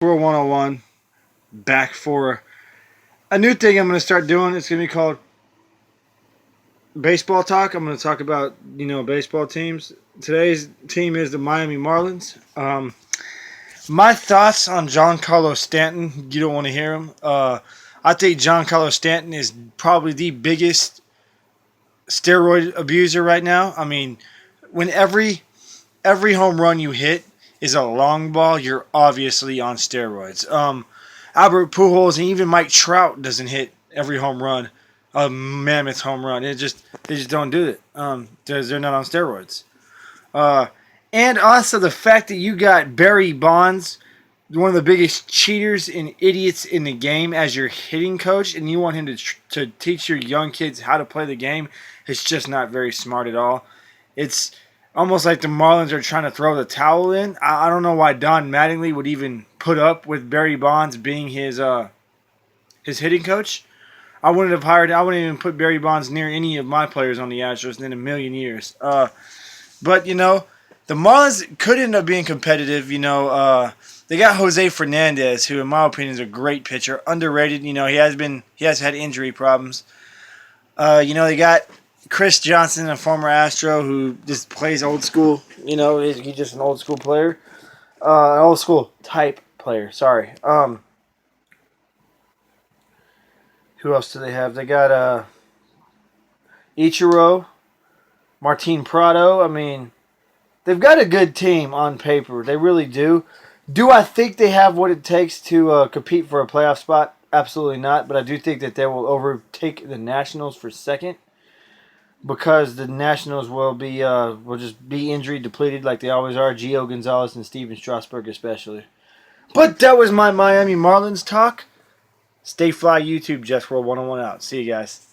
For 101, back for a new thing I'm going to start doing. It's going to be called Baseball Talk. I'm going to talk about, baseball teams. Today's team is the Miami Marlins. My thoughts on Giancarlo Stanton, you don't want to hear him. I think Giancarlo Stanton is probably the biggest steroid abuser right now. I mean, when every home run you hit is a long ball, you're obviously on steroids. Albert Pujols and even Mike Trout doesn't hit every home run, a mammoth home run. They just don't do it. They're not on steroids. Uh, and also the fact that you got Barry Bonds, one of the biggest cheaters and idiots in the game, as your hitting coach, and you want him to teach your young kids how to play the game. It's just not very smart at all. It's almost like the Marlins are trying to throw the towel in. I don't know why Don Mattingly would even put up with Barry Bonds being his hitting coach. I wouldn't even put Barry Bonds near any of my players on the Astros in a million years. But the Marlins could end up being competitive. They got Jose Fernandez, who, in my opinion, is a great pitcher, underrated. He has had injury problems. They got Chris Johnson, a former Astro, who just plays old school. He's just an old school player, an old school type player. Sorry. Who else do they have? They got Ichiro, Martin Prado. I mean, they've got a good team on paper. They really do. Do I think they have what it takes to compete for a playoff spot? Absolutely not. But I do think that they will overtake the Nationals for second, because the Nationals will just be injury depleted like they always are. Gio Gonzalez and Steven Strasburg especially. But that was my Miami Marlins talk. Stay fly YouTube. Jeffs World 101 out. See you guys.